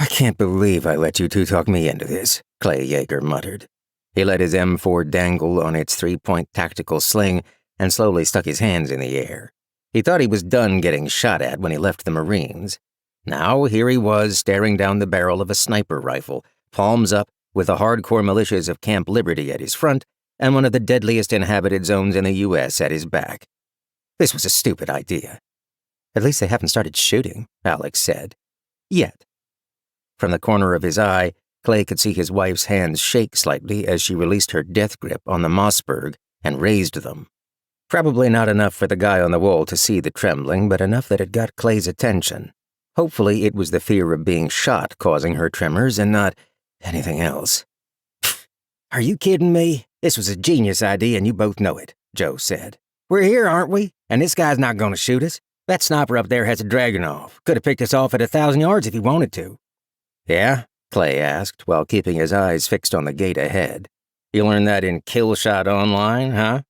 I can't believe I let you two talk me into this, Clay Jaeger muttered. He let his M4 dangle on its 3-point tactical sling and slowly stuck his hands in the air. He thought he was done getting shot at when he left the Marines. Now here he was staring down the barrel of a sniper rifle, palms up, with the hardcore militias of Camp Liberty at his front and one of the deadliest inhabited zones in the U.S. at his back. This was a stupid idea. At least they haven't started shooting, Alex said. Yet. From the corner of his eye, Clay could see his wife's hands shake slightly as she released her death grip on the Mossberg and raised them. Probably not enough for the guy on the wall to see the trembling, but enough that it got Clay's attention. Hopefully it was the fear of being shot causing her tremors and not anything else. Are you kidding me? This was a genius idea and you both know it, Joe said. We're here, aren't we? And this guy's not going to shoot us. That sniper up there has a Dragunov. Could have picked us off at 1,000 yards if he wanted to. Yeah? Clay asked while keeping his eyes fixed on the gate ahead. You learned that in Killshot Online, huh?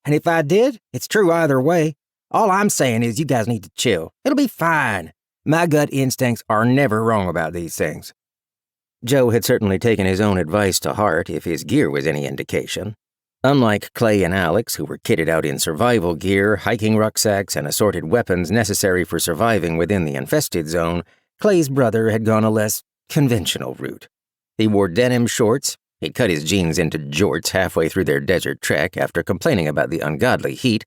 And if I did, it's true either way. All I'm saying is you guys need to chill. It'll be fine. My gut instincts are never wrong about these things. Joe had certainly taken his own advice to heart if his gear was any indication. Unlike Clay and Alex, who were kitted out in survival gear, hiking rucksacks, and assorted weapons necessary for surviving within the infested zone, Clay's brother had gone a less conventional route. He wore denim shorts. He'd cut his jeans into jorts halfway through their desert trek after complaining about the ungodly heat,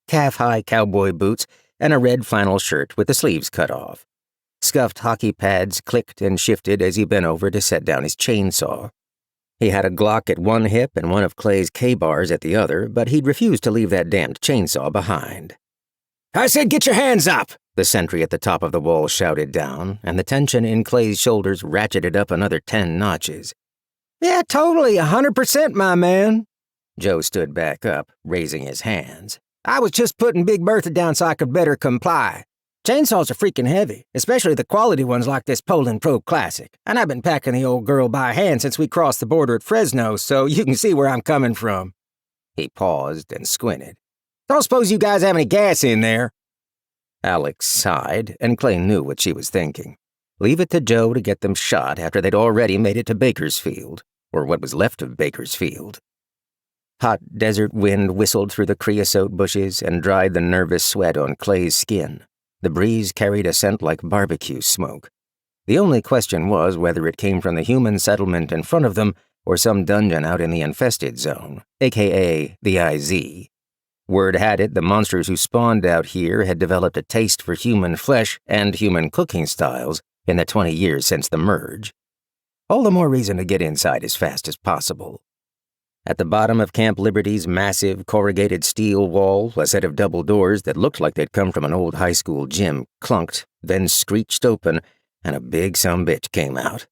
calf-high cowboy boots, and a red flannel shirt with the sleeves cut off. Scuffed hockey pads clicked and shifted as he bent over to set down his chainsaw. He had a Glock at one hip and one of Clay's K-bars at the other, but he'd refused to leave that damned chainsaw behind. I said get your hands up, the sentry at the top of the wall shouted down, and the tension in Clay's shoulders ratcheted up another 10 notches. Yeah, totally, 100%, my man. Joe stood back up, raising his hands. I was just putting Big Bertha down so I could better comply. Chainsaws are freaking heavy, especially the quality ones like this Poland Pro Classic, and I've been packing the old girl by hand since we crossed the border at Fresno, so you can see where I'm coming from. He paused and squinted. Don't suppose you guys have any gas in there? Alex sighed, and Clay knew what she was thinking. Leave it to Joe to get them shot after they'd already made it to Bakersfield, or what was left of Bakersfield. Hot desert wind whistled through the creosote bushes and dried the nervous sweat on Clay's skin. The breeze carried a scent like barbecue smoke. The only question was whether it came from the human settlement in front of them or some dungeon out in the infested zone, aka the IZ. Word had it the monsters who spawned out here had developed a taste for human flesh and human cooking styles in the 20 years since the merge. All the more reason to get inside as fast as possible. At the bottom of Camp Liberty's massive corrugated steel wall, a set of double doors that looked like they'd come from an old high school gym clunked, then screeched open, and a big sumbitch came out.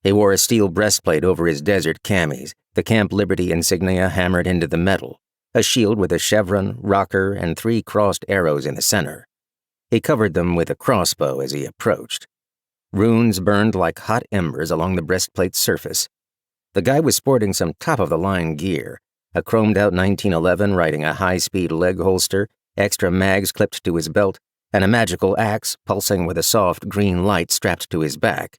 He wore a steel breastplate over his desert camis, the Camp Liberty insignia hammered into the metal, a shield with a chevron, rocker, and 3 crossed arrows in the center. He covered them with a crossbow as he approached. Runes burned like hot embers along the breastplate's surface. The guy was sporting some top-of-the-line gear, a chromed-out 1911 riding a high-speed leg holster, extra mags clipped to his belt, and a magical axe pulsing with a soft green light strapped to his back.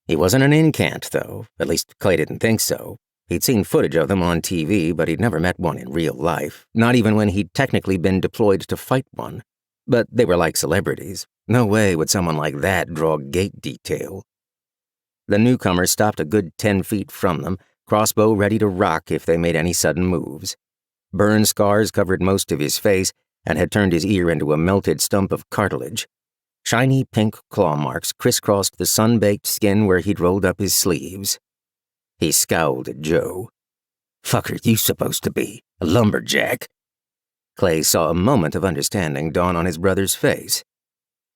He wasn't an incant, though. At least Clay didn't think so. He'd seen footage of them on TV, but he'd never met one in real life, not even when he'd technically been deployed to fight one. But they were like celebrities. No way would someone like that draw gate detail. The newcomer stopped a good 10 feet from them, crossbow ready to rock if they made any sudden moves. Burn scars covered most of his face and had turned his ear into a melted stump of cartilage. Shiny pink claw marks crisscrossed the sun-baked skin where he'd rolled up his sleeves. He scowled at Joe. Fuck are you supposed to be? A lumberjack? Clay saw a moment of understanding dawn on his brother's face.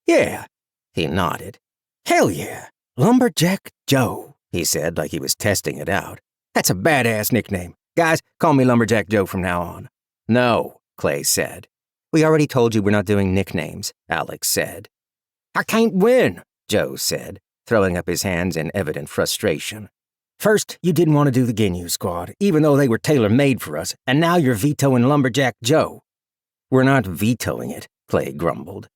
Yeah, he nodded. Hell yeah. Lumberjack Joe, he said like he was testing it out. That's a badass nickname. Guys, call me Lumberjack Joe from now on. No, Clay said. We already told you we're not doing nicknames, Alex said. I can't win, Joe said, throwing up his hands in evident frustration. First, you didn't want to do the Ginyu Squad, even though they were tailor-made for us, and now you're vetoing Lumberjack Joe. We're not vetoing it, Clay grumbled.